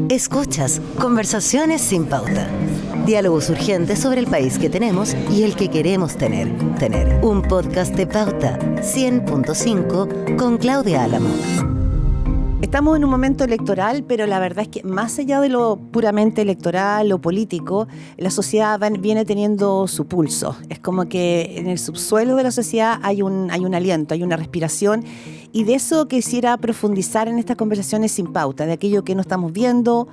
Escuchas Conversaciones sin Pauta. Diálogos urgentes sobre el país que tenemos y el que queremos tener. Un podcast de Pauta 100.5 con Claudia Álamo. Estamos en un momento electoral, pero la verdad es que más allá de lo puramente electoral o político, la sociedad viene teniendo su pulso. Es como que en el subsuelo de la sociedad hay un aliento, hay una respiración, y de eso quisiera profundizar en estas conversaciones sin pauta, de aquello que no estamos viendo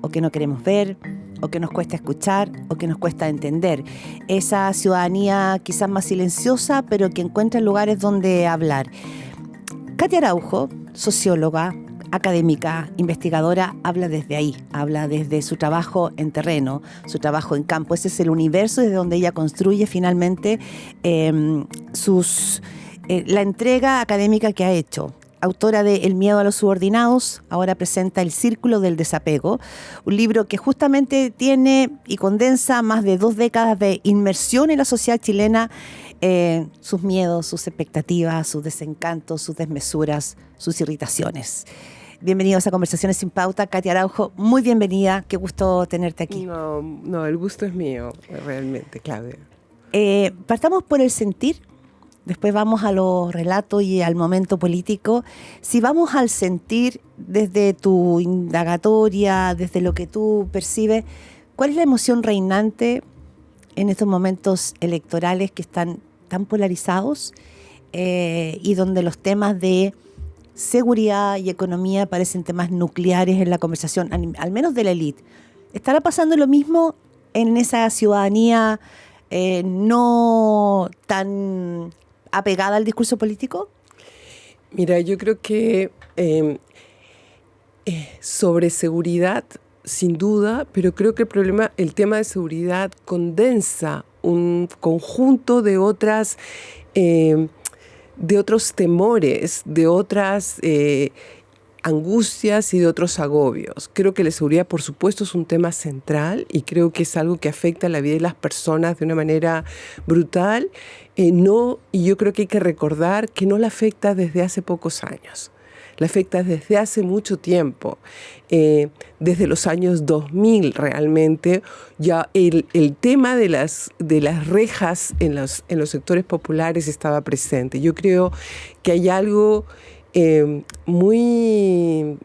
o que no queremos ver, o que nos cuesta escuchar, o que nos cuesta entender. Esa ciudadanía quizás más silenciosa, pero que encuentra lugares donde hablar. Katia Araujo, socióloga, académica, investigadora, habla desde ahí, habla desde su trabajo en terreno, su trabajo en campo. Ese es el universo desde donde ella construye finalmente la entrega académica que ha hecho. Autora de El miedo a los subordinados, ahora presenta El círculo del desapego, un libro que justamente tiene y condensa más de 2 décadas de inmersión en la sociedad chilena, sus miedos, sus expectativas, sus desencantos, sus desmesuras, sus irritaciones. Bienvenidos a Conversaciones sin Pauta. Katia Araujo, muy bienvenida, qué gusto tenerte aquí. No, el gusto es mío, realmente, Claudia. Partamos por el sentir. Después vamos a los relatos y al momento político. Si vamos al sentir, desde tu indagatoria, desde lo que tú percibes, ¿cuál es la emoción reinante en estos momentos electorales que están tan polarizados y donde los temas de seguridad y economía parecen temas nucleares en la conversación, al menos de la élite? ¿Estará pasando lo mismo en esa ciudadanía no tan apegada al discurso político? Mira, yo creo que sobre seguridad, sin duda, pero creo que el tema de seguridad condensa un conjunto de otros temores, de otras angustias y de otros agobios. Creo que la seguridad, por supuesto, es un tema central y creo que es algo que afecta a la vida de las personas de una manera brutal. Y yo creo que hay que recordar que no la afecta desde hace pocos años. La afecta desde hace mucho tiempo. Desde los años 2000 realmente, ya el tema de las rejas en los sectores populares estaba presente. Yo creo que hay algo muy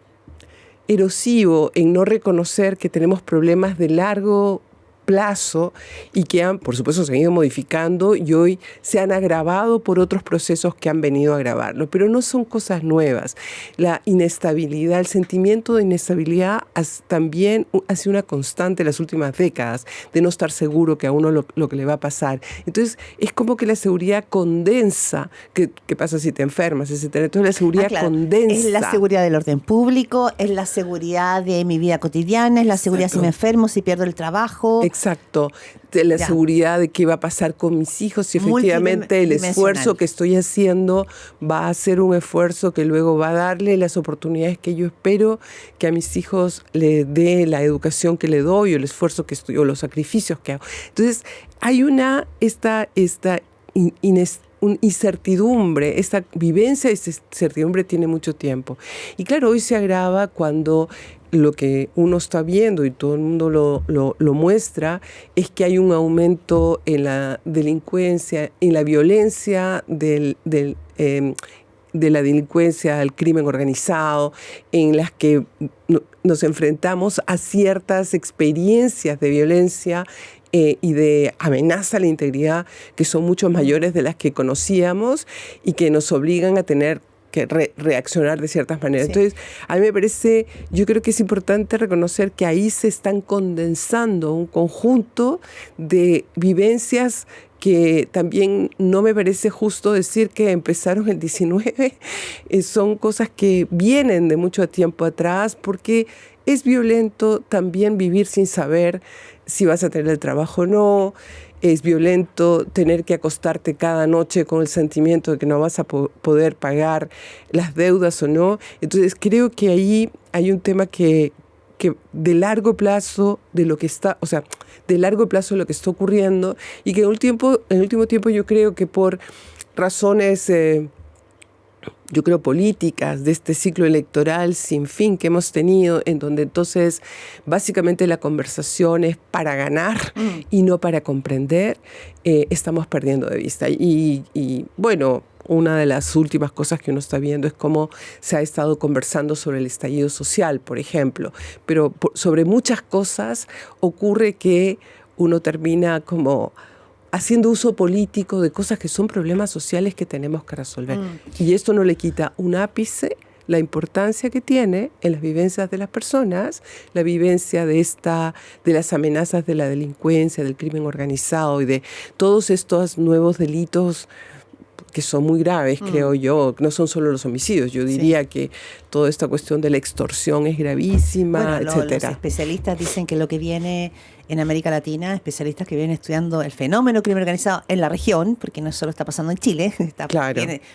erosivo en no reconocer que tenemos problemas de largo plazo y que por supuesto, se han ido modificando y hoy se han agravado por otros procesos que han venido a agravarlo, pero no son cosas nuevas. La inestabilidad, el sentimiento de inestabilidad también ha sido una constante en las últimas décadas, de no estar seguro que a uno lo que le va a pasar. Entonces, es como que la seguridad condensa. ¿Qué pasa si te enfermas? Entonces, la seguridad condensa. Es la seguridad del orden público, es la seguridad de mi vida cotidiana, es la seguridad si me enfermo, si pierdo el trabajo. Exacto, de la seguridad de qué va a pasar con mis hijos, si efectivamente el esfuerzo que estoy haciendo va a ser un esfuerzo que luego va a darle las oportunidades que yo espero que a mis hijos le dé la educación que le doy o el esfuerzo que estoy o los sacrificios que hago. Entonces hay esta incertidumbre, esta vivencia de incertidumbre tiene mucho tiempo. Y claro, hoy se agrava cuando lo que uno está viendo y todo el mundo lo muestra es que hay un aumento en la delincuencia, en la violencia de la delincuencia, al crimen organizado, en las que nos enfrentamos a ciertas experiencias de violencia y de amenaza a la integridad que son mucho mayores de las que conocíamos y que nos obligan a tener que reaccionar de ciertas maneras. Sí. Entonces, a mí me parece, yo creo que es importante reconocer que ahí se están condensando un conjunto de vivencias que también no me parece justo decir que empezaron el 19, son cosas que vienen de mucho tiempo atrás, porque es violento también vivir sin saber si vas a tener el trabajo o no. Es violento tener que acostarte cada noche con el sentimiento de que no vas a poder pagar las deudas o no. Entonces creo que ahí hay un tema que de largo plazo de lo que está, o sea, de largo plazo de lo que está ocurriendo, y que en el último tiempo yo creo que por razones yo creo, políticas de este ciclo electoral sin fin que hemos tenido, en donde entonces básicamente la conversación es para ganar y no para comprender, estamos perdiendo de vista. Y bueno, una de las últimas cosas que uno está viendo es cómo se ha estado conversando sobre el estallido social, por ejemplo, pero sobre muchas cosas ocurre que uno termina como haciendo uso político de cosas que son problemas sociales que tenemos que resolver. Y esto no le quita un ápice la importancia que tiene en las vivencias de las personas, la vivencia de las amenazas de la delincuencia, del crimen organizado y de todos estos nuevos delitos que son muy graves, creo yo. No son solo los homicidios. Yo diría que toda esta cuestión de la extorsión es gravísima, etcétera. Los especialistas dicen que lo que viene en América Latina, especialistas que vienen estudiando el fenómeno crimen organizado en la región, porque no solo está pasando en Chile,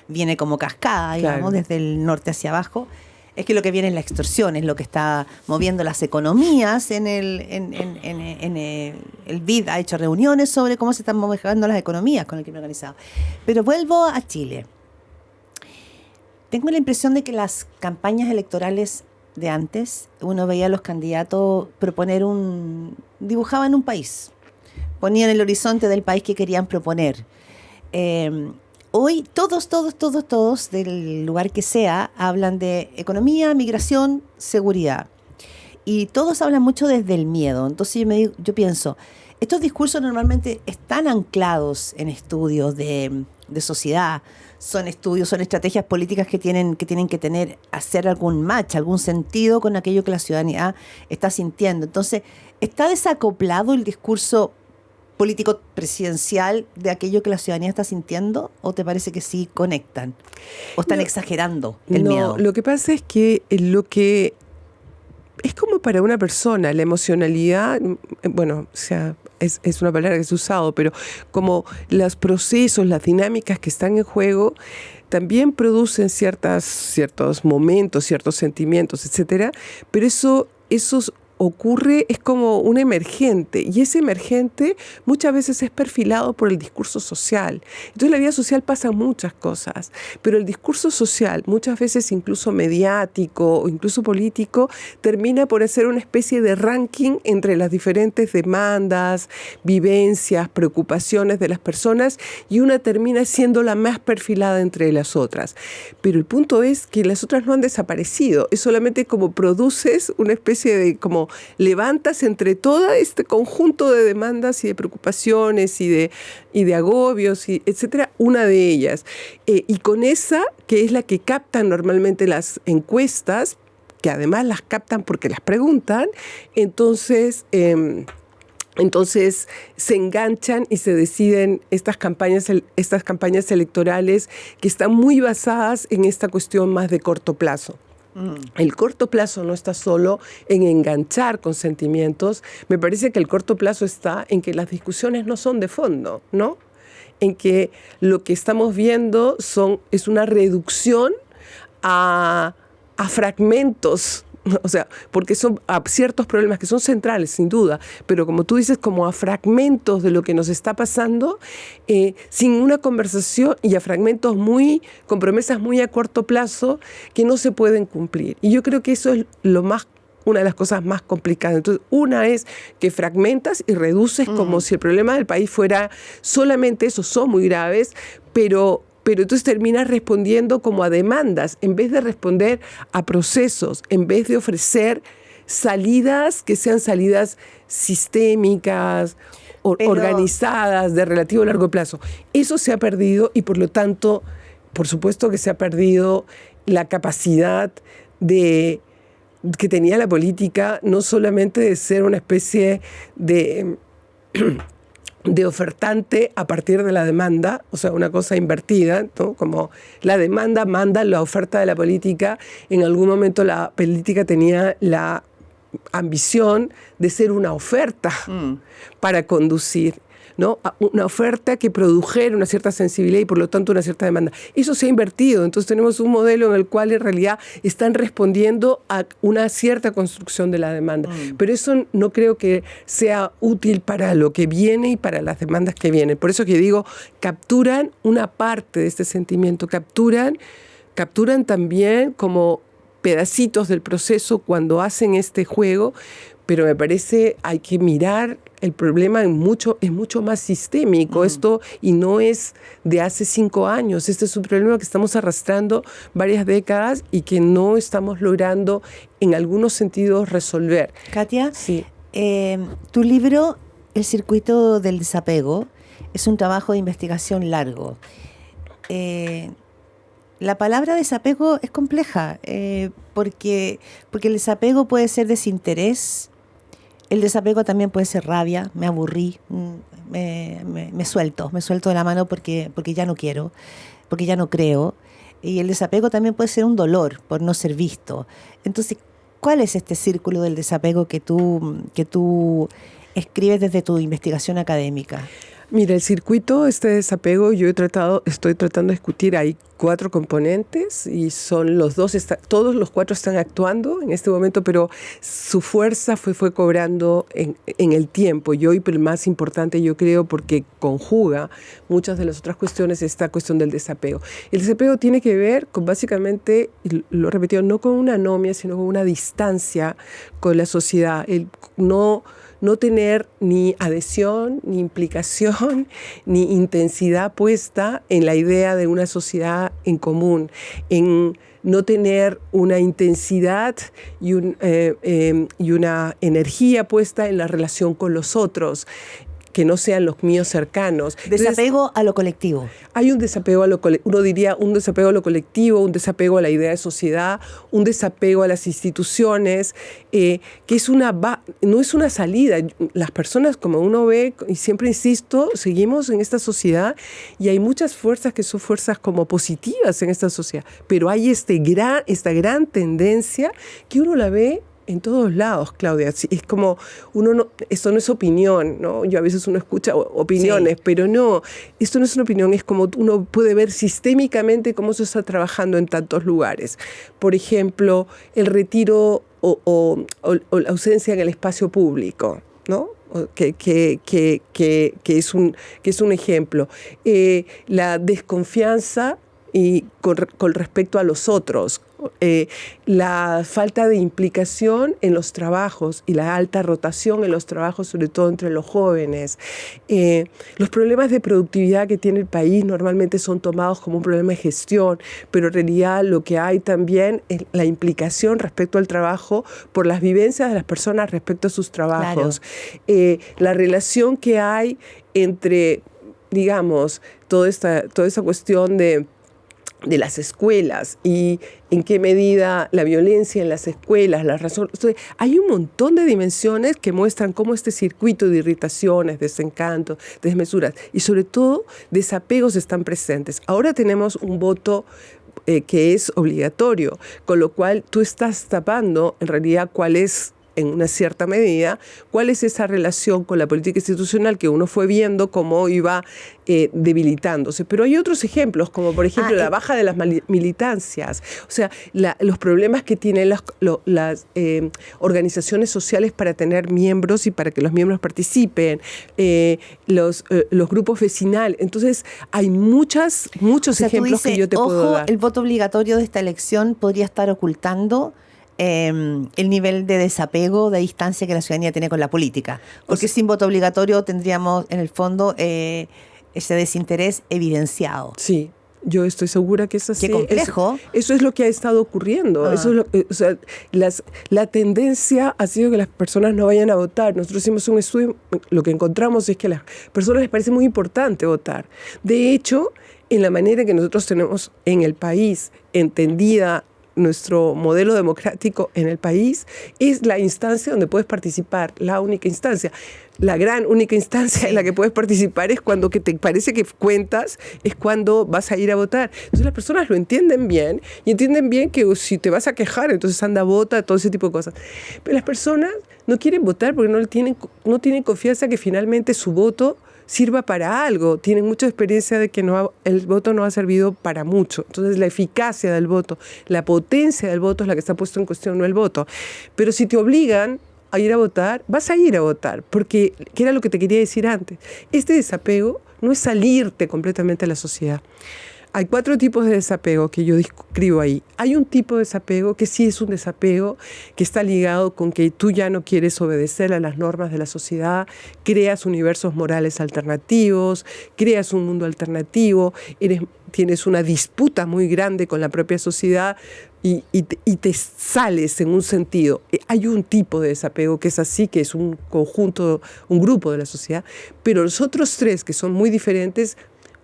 viene como cascada, digamos, desde el norte hacia abajo, es que lo que viene es la extorsión, es lo que está moviendo las economías. El BID ha hecho reuniones sobre cómo se están moviendo las economías con el crimen organizado. Pero vuelvo a Chile. Tengo la impresión de que las campañas electorales de antes, uno veía a los candidatos dibujaban un país, ponían el horizonte del país que querían proponer. Hoy todos, del lugar que sea, hablan de economía, migración, seguridad. Y todos hablan mucho desde el miedo. Entonces yo pienso, estos discursos normalmente están anclados en estudios de sociedad, son estrategias políticas que tienen que hacer algún match, algún sentido con aquello que la ciudadanía está sintiendo. Entonces, ¿está desacoplado el discurso político presidencial de aquello que la ciudadanía está sintiendo? ¿O te parece que sí conectan? ¿O están exagerando el miedo? Lo que pasa es que lo que es como para una persona, la emocionalidad, bueno, o sea, es una palabra que se ha usado, pero como los procesos, las dinámicas que están en juego, también producen ciertos momentos, ciertos sentimientos, etcétera, pero eso ocurre, es como un emergente, y ese emergente muchas veces es perfilado por el discurso social. Entonces en la vida social pasan muchas cosas, pero el discurso social, muchas veces incluso mediático o incluso político, termina por hacer una especie de ranking entre las diferentes demandas, vivencias, preocupaciones de las personas, y una termina siendo la más perfilada entre las otras. Pero el punto es que las otras no han desaparecido, es solamente como produces una especie de como levantas entre todo este conjunto de demandas y de preocupaciones y de agobios, y etcétera, una de ellas. Y con esa, que es la que captan normalmente las encuestas, que además las captan porque las preguntan, entonces se enganchan y se deciden estas campañas electorales que están muy basadas en esta cuestión más de corto plazo. El corto plazo no está solo en enganchar con sentimientos. Me parece que el corto plazo está en que las discusiones no son de fondo, ¿no? En que lo que estamos viendo es una reducción a fragmentos, o sea, porque son ciertos problemas que son centrales, sin duda, pero como tú dices, como a fragmentos de lo que nos está pasando, sin una conversación, y a fragmentos con promesas muy a corto plazo que no se pueden cumplir. Y yo creo que eso es una de las cosas más complicadas. Entonces, una es que fragmentas y reduces como si el problema del país fuera solamente eso, son muy graves, pero entonces terminas respondiendo como a demandas, en vez de responder a procesos, en vez de ofrecer salidas que sean salidas sistémicas, organizadas, de relativo largo plazo. Eso se ha perdido, y por lo tanto, por supuesto que se ha perdido la capacidad que tenía la política, no solamente de ser una especie de ofertante a partir de la demanda, o sea, una cosa invertida, ¿no? Como la demanda manda la oferta de la política. En algún momento la política tenía la ambición de ser una oferta para conducir, ¿no? Una oferta que produjera una cierta sensibilidad y por lo tanto una cierta demanda. Eso se ha invertido, entonces tenemos un modelo en el cual en realidad están respondiendo a una cierta construcción de la demanda. Pero eso no creo que sea útil para lo que viene y para las demandas que vienen. Por eso que digo, capturan una parte de este sentimiento, capturan capturan también como pedacitos del proceso cuando hacen este juego, pero me parece hay que mirar el problema es mucho más sistémico esto, y no es de hace 5 años. Este es un problema que estamos arrastrando varias décadas y que no estamos logrando en algunos sentidos resolver. Katia, sí. Tu libro, El circuito del desapego, es un trabajo de investigación largo. La palabra desapego es compleja, porque el desapego puede ser desinterés. El desapego también puede ser rabia, me aburrí, me suelto de la mano porque ya no quiero, porque ya no creo. Y el desapego también puede ser un dolor por no ser visto. Entonces, ¿cuál es este círculo del desapego que tú escribes desde tu investigación académica? Mira, el circuito, este desapego, estoy tratando de discutir, hay 4 componentes y son todos los 4 están actuando en este momento, pero su fuerza fue cobrando en el tiempo. Y hoy, el más importante, yo creo, porque conjuga muchas de las otras cuestiones, esta cuestión del desapego. El desapego tiene que ver con, básicamente, y lo he repetido, no con una anomia, sino con una distancia con la sociedad. El no tener ni adhesión, ni implicación, ni intensidad puesta en la idea de una sociedad en común, en no tener una intensidad y una energía puesta en la relación con los otros, que no sean los míos cercanos. Desapego. Entonces, a lo colectivo. Hay un desapego uno diría un desapego a lo colectivo, un desapego a la idea de sociedad, un desapego a las instituciones, que no es una salida. Las personas, como uno ve, y siempre insisto, seguimos en esta sociedad y hay muchas fuerzas que son fuerzas como positivas en esta sociedad, pero hay esta gran tendencia que uno la ve en todos lados, Claudia. Es como, esto no es opinión, ¿no? Yo a veces uno escucha opiniones, sí, pero no, esto no es una opinión, es como uno puede ver sistémicamente cómo se está trabajando en tantos lugares. Por ejemplo, el retiro o la ausencia en el espacio público, ¿no? Que es un ejemplo. La desconfianza con respecto a los otros, la falta de implicación en los trabajos y la alta rotación en los trabajos, sobre todo entre los jóvenes. Los problemas de productividad que tiene el país normalmente son tomados como un problema de gestión, pero en realidad lo que hay también es la implicación respecto al trabajo por las vivencias de las personas respecto a sus trabajos. Claro. La relación que hay entre, digamos, toda esa cuestión de las escuelas y en qué medida la violencia en las escuelas, hay un montón de dimensiones que muestran cómo este circuito de irritaciones, desencantos, desmesuras y sobre todo desapegos están presentes. Ahora tenemos un voto que es obligatorio, con lo cual tú estás tapando en realidad cuál es, en una cierta medida, cuál es esa relación con la política institucional que uno fue viendo cómo iba debilitándose. Pero hay otros ejemplos, como por ejemplo la baja de las militancias, o sea, los problemas que tienen las organizaciones sociales para tener miembros y para que los miembros participen, los grupos vecinales. Entonces, hay muchos ejemplos que yo te puedo dar. El voto obligatorio de esta elección podría estar ocultando el nivel de desapego, de distancia que la ciudadanía tiene con la política. Porque sin voto obligatorio tendríamos, en el fondo, ese desinterés evidenciado. Sí, yo estoy segura que es así. Qué complejo. Eso es lo que ha estado ocurriendo. Eso es la tendencia ha sido que las personas no vayan a votar. Nosotros hicimos un estudio, lo que encontramos es que a las personas les parece muy importante votar. De hecho, en la manera que nosotros tenemos en el país entendida nuestro modelo democrático en el país, es la instancia donde puedes participar, la única instancia. La gran única instancia en la que puedes participar es cuando que te parece que cuentas, es cuando vas a ir a votar. Entonces las personas lo entienden bien y entienden bien que si te vas a quejar, entonces anda, vota, todo ese tipo de cosas. Pero las personas no quieren votar porque no tienen confianza que finalmente su voto sirva para algo. Tienen mucha experiencia de que el voto no ha servido para mucho. Entonces la eficacia del voto, la potencia del voto es la que está puesta en cuestión, no el voto. Pero si te obligan a ir a votar, vas a ir a votar, porque, que era lo que te quería decir antes, este desapego no es salirte completamente de la sociedad. hay 4 tipos de desapego que yo describo ahí. Hay un tipo de desapego que sí es un desapego que está ligado con que tú ya no quieres obedecer a las normas de la sociedad, creas universos morales alternativos, creas un mundo alternativo, tienes una disputa muy grande con la propia sociedad y te sales en un sentido. Hay un tipo de desapego que es así, que es un conjunto, un grupo de la sociedad, pero los otros 3 que son muy diferentes,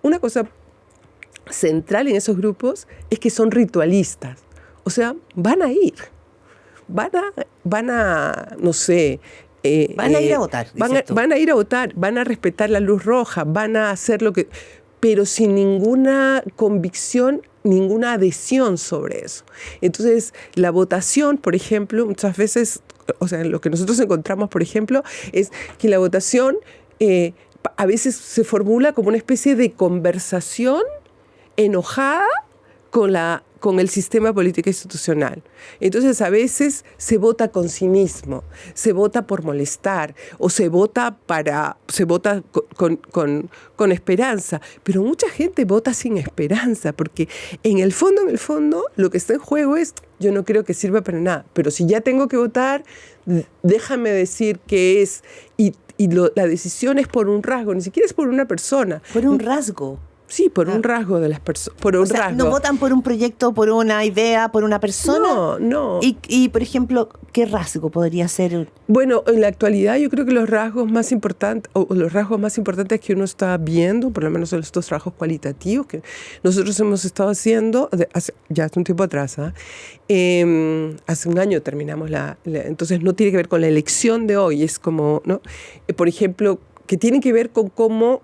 una cosa central en esos grupos es que son ritualistas. O sea, van a ir, no sé... van a ir a votar. Van a ir a votar, van a respetar la luz roja, van a hacer lo que... pero sin ninguna convicción, ninguna adhesión sobre eso. Entonces, la votación, por ejemplo, muchas veces, o sea, lo que nosotros encontramos, por ejemplo, es que la votación a veces se formula como una especie de conversación enojada con el sistema político institucional. Entonces, a veces se vota con cinismo, se vota por molestar, o se vota con esperanza. Pero mucha gente vota sin esperanza, porque en el fondo, lo que está en juego es, yo no creo que sirva para nada, pero si ya tengo que votar, déjame decir que es, la decisión es por un rasgo, ni siquiera es por una persona. Por un rasgo. Sí, por un rasgo de las personas. Por un rasgo. ¿No votan por un proyecto, por una idea, por una persona? No. Y, por ejemplo, ¿qué rasgo podría ser? Bueno, en la actualidad yo creo que los rasgos más importantes que uno está viendo, por lo menos en estos trabajos cualitativos que nosotros hemos estado haciendo hace un tiempo atrás, hace un año terminamos entonces no tiene que ver con la elección de hoy, es como, ¿no? Por ejemplo, que tienen que ver con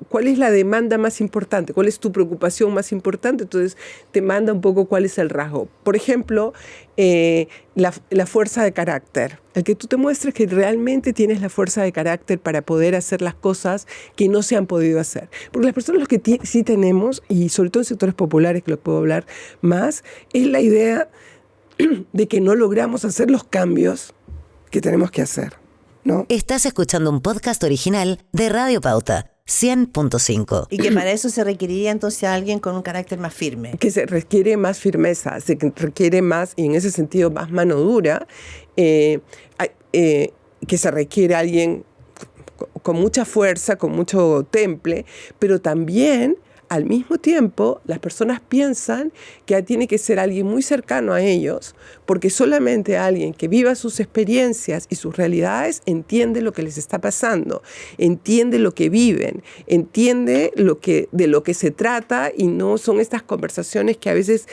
cuál es la demanda más importante, cuál es tu preocupación más importante, entonces te manda un poco cuál es el rasgo. Por ejemplo, la fuerza de carácter, el que tú te muestres que realmente tienes la fuerza de carácter para poder hacer las cosas que no se han podido hacer. Porque las personas, los que sí tenemos, y sobre todo en sectores populares, que lo puedo hablar más, es la idea de que no logramos hacer los cambios que tenemos que hacer, ¿no? Estás escuchando un podcast original de Radio Pauta, 100.5. Y que para eso se requeriría entonces a alguien con un carácter más firme. Que se requiere más firmeza, se requiere más, y en ese sentido más mano dura, que se requiere alguien con mucha fuerza, con mucho temple, pero también al mismo tiempo, las personas piensan que tiene que ser alguien muy cercano a ellos, porque solamente alguien que viva sus experiencias y sus realidades entiende lo que les está pasando, entiende lo que viven, entiende de lo que se trata, y no son estas conversaciones que a veces...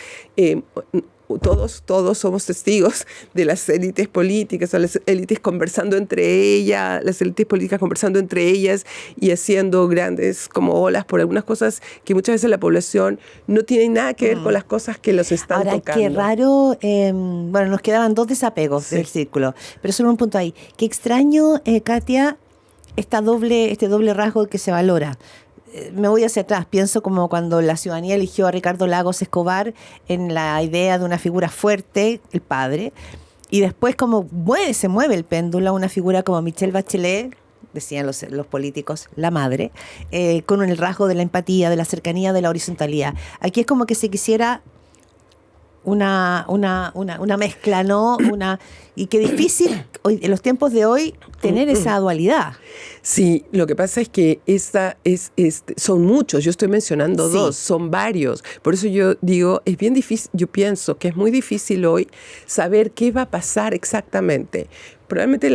Todos somos testigos de las élites políticas, o las élites conversando entre ellas, las élites políticas conversando entre ellas y haciendo grandes como olas por algunas cosas que muchas veces la población no tiene nada que ver con las cosas que los están tocando. Ahora, qué raro, bueno, nos quedaban 2 desapegos del círculo, pero solo un punto ahí. Qué extraño, Katia, este doble rasgo que se valora. Me voy hacia atrás, pienso como cuando la ciudadanía eligió a Ricardo Lagos Escobar en la idea de una figura fuerte, el padre, y después como se mueve el péndulo a una figura como Michelle Bachelet, decían los políticos, la madre, con el rasgo de la empatía, de la cercanía, de la horizontalidad. Aquí es como que se quisiera una mezcla, ¿no? Y qué difícil hoy, en los tiempos de hoy, tener esa dualidad. Sí, lo que pasa es que son muchos, yo estoy mencionando 2, son varios. Por eso yo digo, es bien difícil, yo pienso que es muy difícil hoy saber qué va a pasar exactamente. Probablemente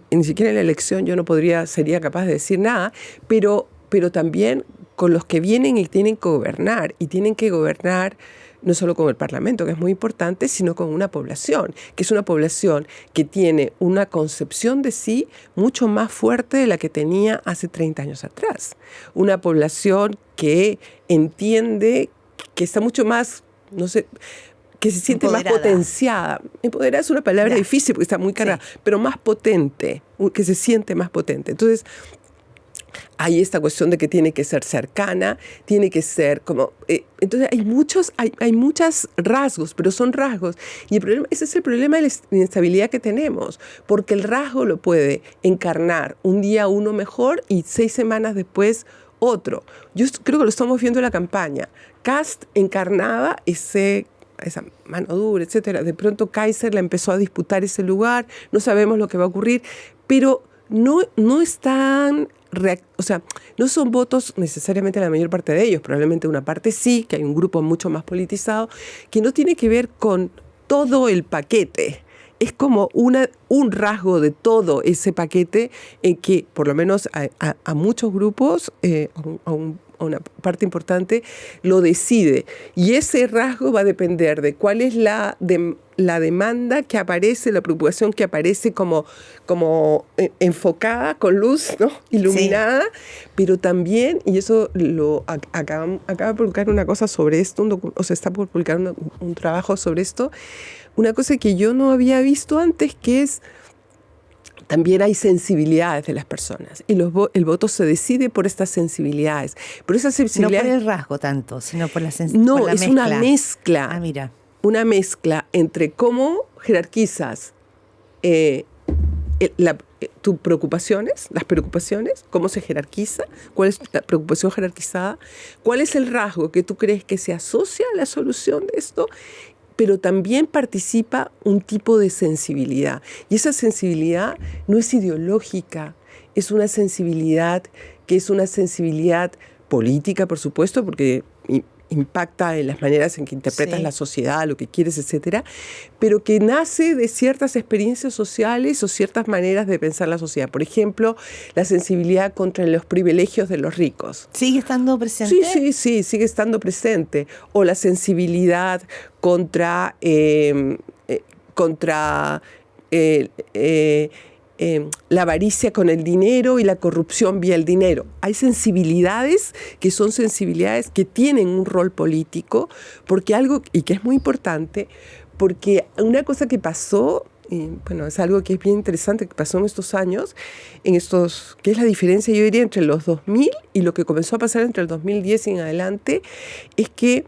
ni siquiera en la elección yo sería capaz de decir nada, pero también con los que vienen y tienen que gobernar no solo con el Parlamento, que es muy importante, sino con una población, que es una población que tiene una concepción de sí mucho más fuerte de la que tenía hace 30 años atrás. Una población que entiende, que está mucho más, no sé, que se siente empoderada. Más potenciada. Empoderada es una palabra difícil porque está muy cargada, pero más potente, que se siente más potente. Entonces, hay esta cuestión de que tiene que ser cercana, tiene que ser como... entonces hay muchos rasgos, pero son rasgos. Y ese es el problema de la inestabilidad que tenemos, porque el rasgo lo puede encarnar un día uno mejor y 6 semanas después otro. Yo creo que lo estamos viendo en la campaña. Kast encarnaba esa mano dura, etcétera. De pronto Kaiser la empezó a disputar ese lugar, no sabemos lo que va a ocurrir, pero no están, o sea, no son votos necesariamente la mayor parte de ellos, probablemente una parte sí, que hay un grupo mucho más politizado, que no tiene que ver con todo el paquete. Es como un rasgo de todo ese paquete en que, por lo menos a muchos grupos, a una parte importante, lo decide. Y ese rasgo va a depender de cuál es la demanda que aparece, la preocupación que aparece como enfocada, con luz, ¿no? Iluminada, sí. Pero también, y eso acaba de publicar una cosa sobre esto, está por publicar un trabajo sobre esto, una cosa que yo no había visto antes, que es también hay sensibilidades de las personas y el voto se decide por estas sensibilidades. Pero esas sensibilidades, no por el rasgo tanto, sino por la sensibilidad. No, es una mezcla. Ah, mira. Una mezcla entre cómo jerarquizas tus preocupaciones, las preocupaciones, cómo se jerarquiza, cuál es la preocupación jerarquizada, cuál es el rasgo que tú crees que se asocia a la solución de esto, pero también participa un tipo de sensibilidad. Y esa sensibilidad no es ideológica, es una sensibilidad que es una sensibilidad política, por supuesto, porque impacta en las maneras en que interpretas sí. La sociedad, lo que quieres, etcétera, pero que nace de ciertas experiencias sociales o ciertas maneras de pensar la sociedad. Por ejemplo, la sensibilidad contra los privilegios de los ricos. ¿Sigue estando presente? Sí, sigue estando presente. O la sensibilidad contra la avaricia con el dinero y la corrupción vía el dinero. Hay sensibilidades que son sensibilidades que tienen un rol político, porque algo, y que es muy importante, porque una cosa que pasó, y bueno, es algo que es bien interesante, que pasó en estos años, que es la diferencia, yo diría, entre los 2000 y lo que comenzó a pasar entre el 2010 y en adelante, es que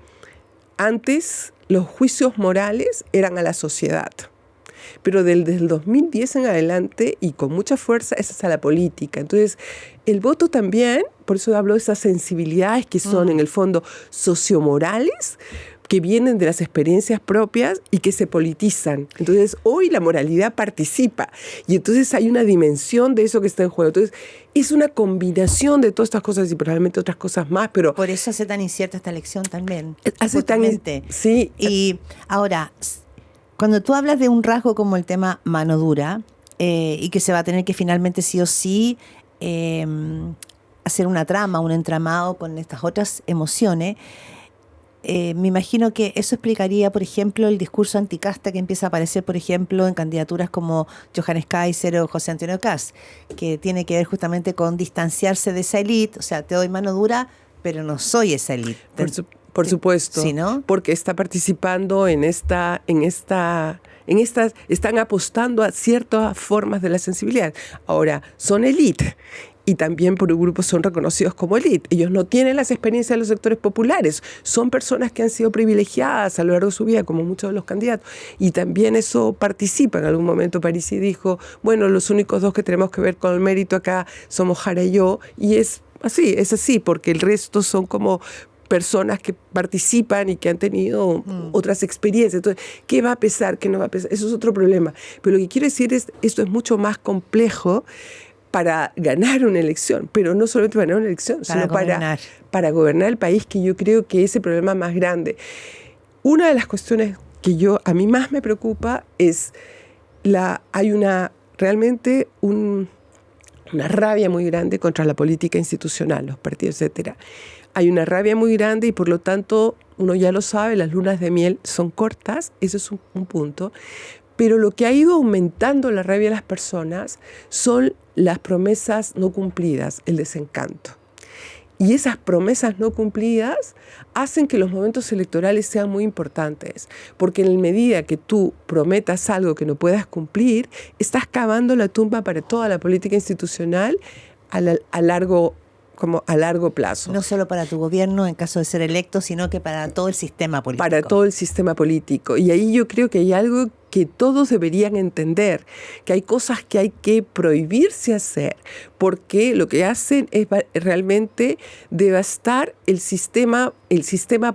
antes los juicios morales eran a la sociedad. Pero desde el 2010 en adelante, y con mucha fuerza, esa es a la política. Entonces, el voto también, por eso hablo de esas sensibilidades que son en el fondo sociomorales, que vienen de las experiencias propias y que se politizan. Entonces, hoy la moralidad participa y entonces hay una dimensión de eso que está en juego. Entonces, es una combinación de todas estas cosas y probablemente otras cosas más, pero... Por eso hace tan incierta esta elección también. Sí. Y ahora, cuando tú hablas de un rasgo como el tema mano dura, y que se va a tener que finalmente sí o sí hacer una trama, un entramado con estas otras emociones, me imagino que eso explicaría, por ejemplo, el discurso anticasta que empieza a aparecer, por ejemplo, en candidaturas como Johannes Kaiser o José Antonio Kast, que tiene que ver justamente con distanciarse de esa élite. O sea, te doy mano dura, pero no soy esa élite. Por supuesto, ¿sí, no? Porque está participando están apostando a ciertas formas de la sensibilidad. Ahora, son élite. Y también por un grupo son reconocidos como élite. Ellos no tienen las experiencias de los sectores populares. Son personas que han sido privilegiadas a lo largo de su vida, como muchos de los candidatos. Y también eso participa. En algún momento Parisi dijo, bueno, los únicos dos que tenemos que ver con el mérito acá somos Jara y yo. Y es así, porque el resto son como personas que participan y que han tenido otras experiencias. Entonces, ¿qué va a pesar? ¿Qué no va a pesar? Eso es otro problema. Pero lo que quiero decir es, esto es mucho más complejo para ganar una elección, pero no solamente para ganar una elección, sino para gobernar el país, que yo creo que es el problema más grande. Una de las cuestiones que a mí más me preocupa es hay realmente una rabia muy grande contra la política institucional, los partidos, etcétera. Hay una rabia muy grande y por lo tanto, uno ya lo sabe, las lunas de miel son cortas, eso es un punto. Pero lo que ha ido aumentando la rabia de las personas son las promesas no cumplidas, el desencanto. Y esas promesas no cumplidas hacen que los momentos electorales sean muy importantes, porque en la medida que tú prometas algo que no puedas cumplir, estás cavando la tumba para toda la política institucional a largo plazo. No solo para tu gobierno en caso de ser electo, sino que para todo el sistema político. Para todo el sistema político. Y ahí yo creo que hay algo que todos deberían entender, que hay cosas que hay que prohibirse hacer, porque lo que hacen es realmente devastar el sistema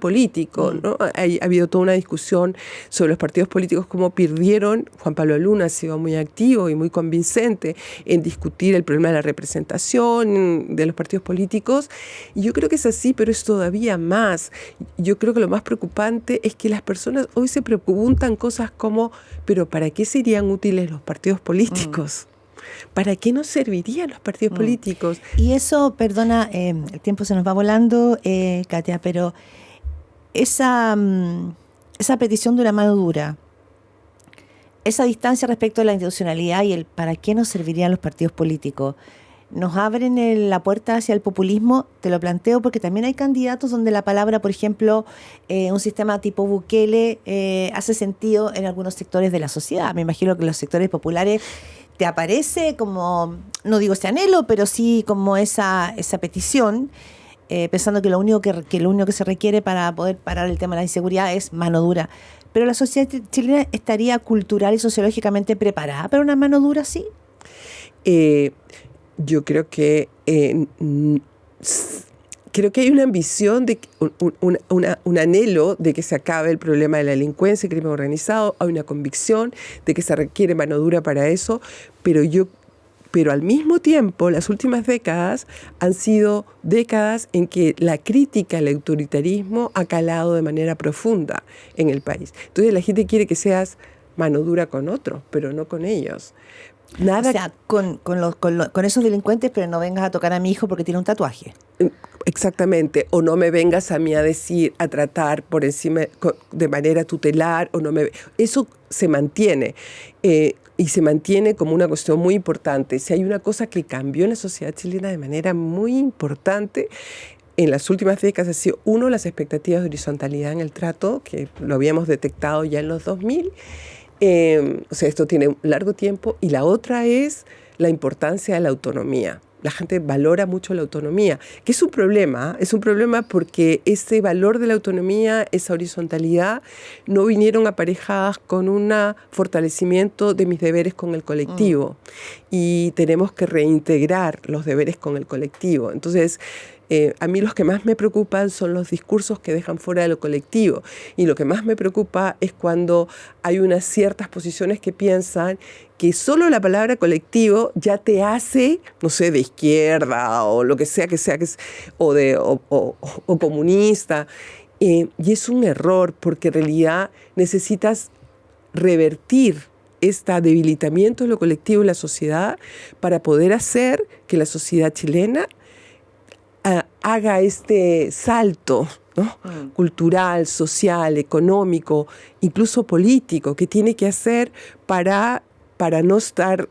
político, ¿no? Ha habido toda una discusión sobre los partidos políticos, cómo perdieron. Juan Pablo Luna ha sido muy activo y muy convincente en discutir el problema de la representación de los partidos políticos, y yo creo que es así, pero es todavía más. Yo creo que lo más preocupante es que las personas hoy se preguntan cosas como, pero ¿para qué serían útiles los partidos políticos? ¿Para qué nos servirían los partidos políticos? Y eso, perdona, el tiempo se nos va volando, Katia, pero esa petición de una mano dura, esa distancia respecto a la institucionalidad y el para qué nos servirían los partidos políticos, ¿nos abren la puerta hacia el populismo? Te lo planteo porque también hay candidatos donde la palabra, por ejemplo, un sistema tipo Bukele hace sentido en algunos sectores de la sociedad. Me imagino que en los sectores populares te aparece como, no digo ese anhelo, pero sí como esa petición, pensando que lo único que se requiere para poder parar el tema de la inseguridad es mano dura. Pero la sociedad chilena estaría cultural y sociológicamente preparada para una mano dura, ¿sí? Yo creo que hay una ambición, un anhelo de que se acabe el problema de la delincuencia y crimen organizado. Hay una convicción de que se requiere mano dura para eso, pero al mismo tiempo las últimas décadas han sido décadas en que la crítica al autoritarismo ha calado de manera profunda en el país. Entonces la gente quiere que seas mano dura con otros, pero no con ellos. Nada. O sea, con esos delincuentes, pero no vengas a tocar a mi hijo porque tiene un tatuaje. Exactamente, o no me vengas a mí a tratar por encima de manera tutelar, eso se mantiene, y se mantiene como una cuestión muy importante. Si hay una cosa que cambió en la sociedad chilena de manera muy importante en las últimas décadas, ha sido, uno, las expectativas de horizontalidad en el trato, que lo habíamos detectado ya en los 2000, o sea, esto tiene un largo tiempo, y la otra es la importancia de la autonomía. La gente valora mucho la autonomía, que es un problema porque ese valor de la autonomía, esa horizontalidad, no vinieron aparejadas con un fortalecimiento de mis deberes con el colectivo. Y tenemos que reintegrar los deberes con el colectivo. Entonces, a mí los que más me preocupan son los discursos que dejan fuera de lo colectivo. Y lo que más me preocupa es cuando hay unas ciertas posiciones que piensan que solo la palabra colectivo ya te hace, no sé, de izquierda o lo que sea, o comunista. Y es un error, porque en realidad necesitas revertir este debilitamiento de lo colectivo en la sociedad para poder hacer que la sociedad chilena haga este salto, ¿no? Cultural, social, económico, incluso político, que tiene que hacer para no estar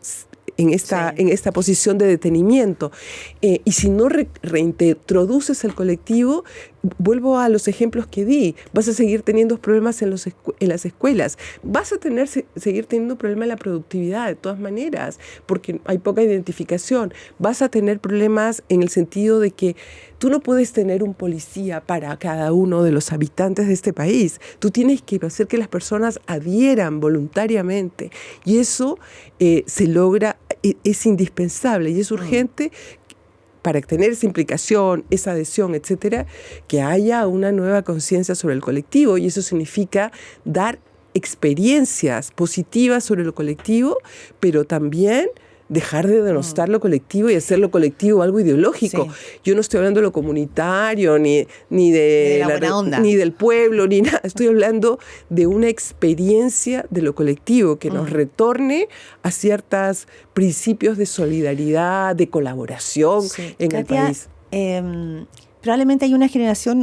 en esta posición de detenimiento. Y si no reintroduces el colectivo, vuelvo a los ejemplos que di, vas a seguir teniendo problemas en las escuelas, vas a seguir teniendo problemas en la productividad de todas maneras, porque hay poca identificación, vas a tener problemas en el sentido de que tú no puedes tener un policía para cada uno de los habitantes de este país, tú tienes que hacer que las personas adhieran voluntariamente, y eso se logra, es indispensable y es urgente para tener esa implicación, esa adhesión, etcétera, que haya una nueva conciencia sobre el colectivo, y eso significa dar experiencias positivas sobre lo colectivo, pero también dejar de denostar lo colectivo y hacer lo colectivo algo ideológico. Sí. Yo no estoy hablando de lo comunitario, ni del pueblo, ni nada. Estoy hablando de una experiencia de lo colectivo que nos retorne a ciertos principios de solidaridad, de colaboración en Katia, el país. Probablemente hay una generación,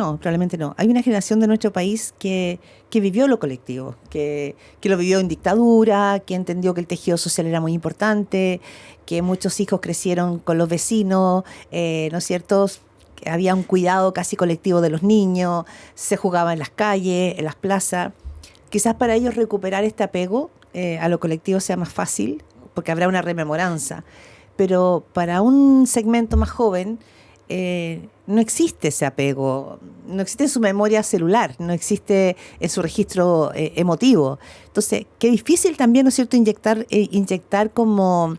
hay una generación de nuestro país que vivió lo colectivo, que lo vivió en dictadura, que entendió que el tejido social era muy importante, que muchos hijos crecieron con los vecinos, ¿no es cierto? Que había un cuidado casi colectivo de los niños, se jugaba en las calles, en las plazas. Quizás para ellos recuperar este apego a lo colectivo sea más fácil, porque habrá una rememoranza. Pero para un segmento más joven, no existe ese apego, no existe en su memoria celular, no existe en su registro emotivo. Entonces, qué difícil también, ¿no es cierto?, inyectar como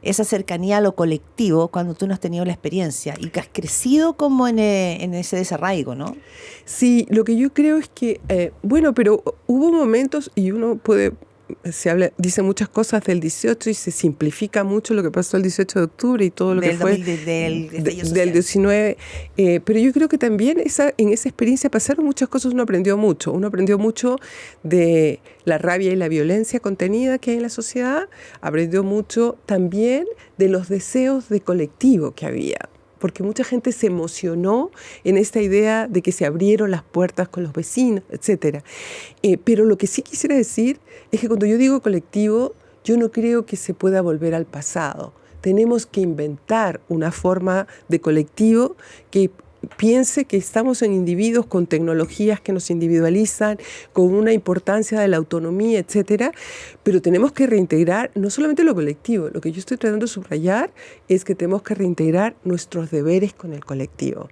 esa cercanía a lo colectivo cuando tú no has tenido la experiencia y que has crecido como en ese desarraigo, ¿no? Sí, lo que yo creo es que, bueno, pero hubo momentos y uno puede... dice muchas cosas del 18 y se simplifica mucho lo que pasó el 18 de octubre y todo lo que fue del 19. Pero yo creo que también en esa experiencia pasaron muchas cosas, uno aprendió mucho. Uno aprendió mucho de la rabia y la violencia contenida que hay en la sociedad. Aprendió mucho también de los deseos de colectivo que había. Porque mucha gente se emocionó en esta idea de que se abrieron las puertas con los vecinos, etc. Pero lo que sí quisiera decir es que cuando yo digo colectivo, yo no creo que se pueda volver al pasado. Tenemos que inventar una forma de colectivo que piense que estamos en individuos con tecnologías que nos individualizan, con una importancia de la autonomía, etcétera, pero tenemos que reintegrar no solamente lo colectivo. Lo que yo estoy tratando de subrayar es que tenemos que reintegrar nuestros deberes con el colectivo.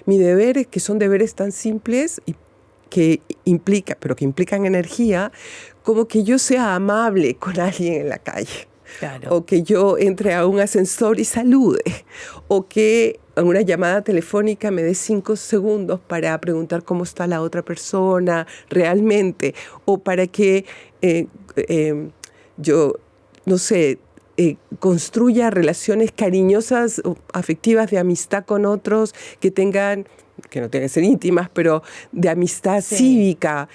Mis deberes, que son deberes tan simples y que implican energía, como que yo sea amable con alguien en la calle. Claro. O que yo entre a un ascensor y salude, o que en una llamada telefónica me dé 5 segundos para preguntar cómo está la otra persona realmente, o para que yo, no sé, construya relaciones cariñosas o afectivas de amistad con otros que no tengan que ser íntimas, pero de amistad cívica.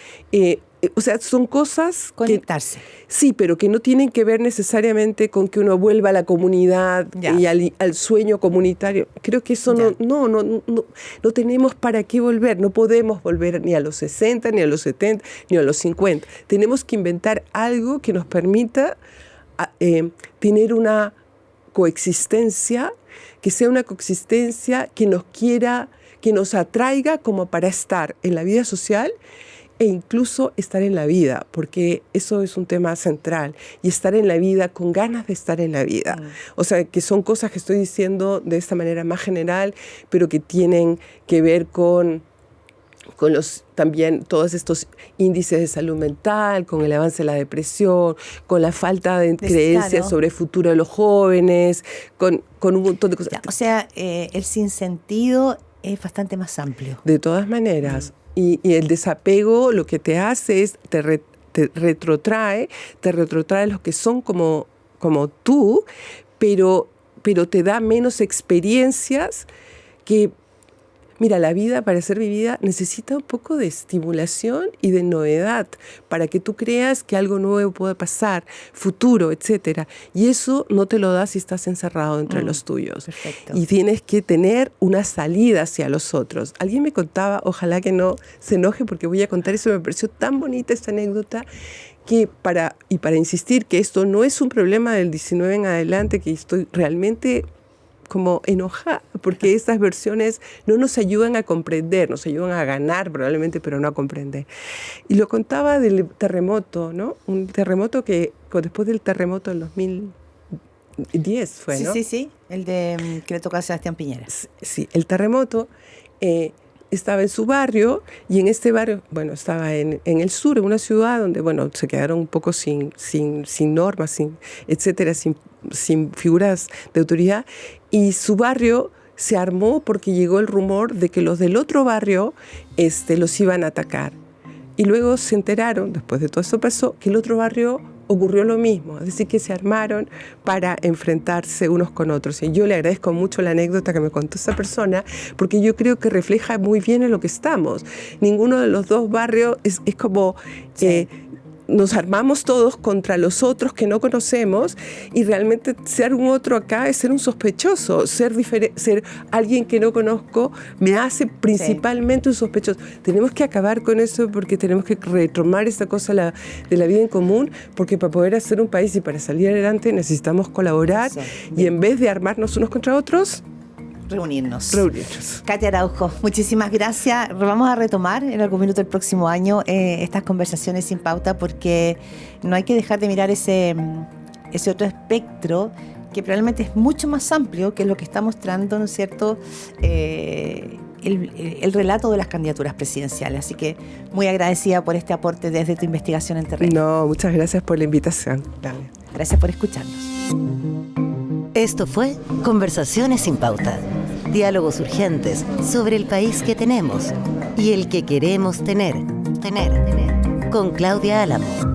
O sea, son cosas... Conectarse. Sí, pero que no tienen que ver necesariamente con que uno vuelva a la comunidad y al sueño comunitario. Creo que eso no tenemos para qué volver. No podemos volver ni a los 60, ni a los 70, ni a los 50. Tenemos que inventar algo que nos permita tener una coexistencia, que sea una coexistencia que nos quiera, que nos atraiga como para estar en la vida social e incluso estar en la vida, porque eso es un tema central, y estar en la vida con ganas de estar en la vida. O sea, que son cosas que estoy diciendo de esta manera más general, pero que tienen que ver con también todos estos índices de salud mental, con el avance de la depresión, con la falta de creencias sobre el futuro de los jóvenes, con un montón de cosas. O sea, el sinsentido es bastante más amplio. De todas maneras. Y el desapego lo que te hace es, te retrotrae los que son como tú, pero te da menos experiencias que... Mira, la vida para ser vivida necesita un poco de estimulación y de novedad para que tú creas que algo nuevo puede pasar, futuro, etcétera. Y eso no te lo da si estás encerrado entre los tuyos. Perfecto. Y tienes que tener una salida hacia los otros. Alguien me contaba, ojalá que no se enoje porque voy a contar eso, me pareció tan bonita esta anécdota, que para insistir que esto no es un problema del 19 en adelante, que estoy realmente como enojada, porque estas versiones no nos ayudan a comprender, nos ayudan a ganar probablemente, pero no a comprender. Y lo contaba del terremoto, ¿no? Un terremoto que después del terremoto del 2010 fue, ¿no? Sí, el que le tocó a Sebastián Piñera. Sí, el terremoto estaba en su barrio, y en este barrio, bueno, estaba en el sur, en una ciudad donde, bueno, se quedaron un poco sin normas, etcétera, sin figuras de autoridad, y su barrio se armó porque llegó el rumor de que los del otro barrio los iban a atacar. Y luego se enteraron, después de todo eso pasó, que el otro barrio ocurrió lo mismo, es decir, que se armaron para enfrentarse unos con otros. Y yo le agradezco mucho la anécdota que me contó esa persona, porque yo creo que refleja muy bien en lo que estamos. Ninguno de los dos barrios es como... Sí. Nos armamos todos contra los otros que no conocemos, y realmente ser un otro acá es ser un sospechoso, ser alguien que no conozco me hace principalmente un sospechoso. Tenemos que acabar con eso, porque tenemos que retomar esta cosa de la vida en común, porque para poder hacer un país y para salir adelante necesitamos colaborar, y en vez de armarnos unos contra otros, reunirnos. Katia Araujo, muchísimas gracias. Vamos a retomar en algún minuto del próximo año estas conversaciones sin pauta, porque no hay que dejar de mirar ese otro espectro que probablemente es mucho más amplio que lo que está mostrando, ¿no es cierto?, el relato de las candidaturas presidenciales. Así que muy agradecida por este aporte desde tu investigación en terreno. No, muchas gracias por la invitación. Dale. Gracias por escucharnos. Esto fue Conversaciones sin Pauta. Diálogos urgentes sobre el país que tenemos y el que queremos tener. Con Claudia Álamo.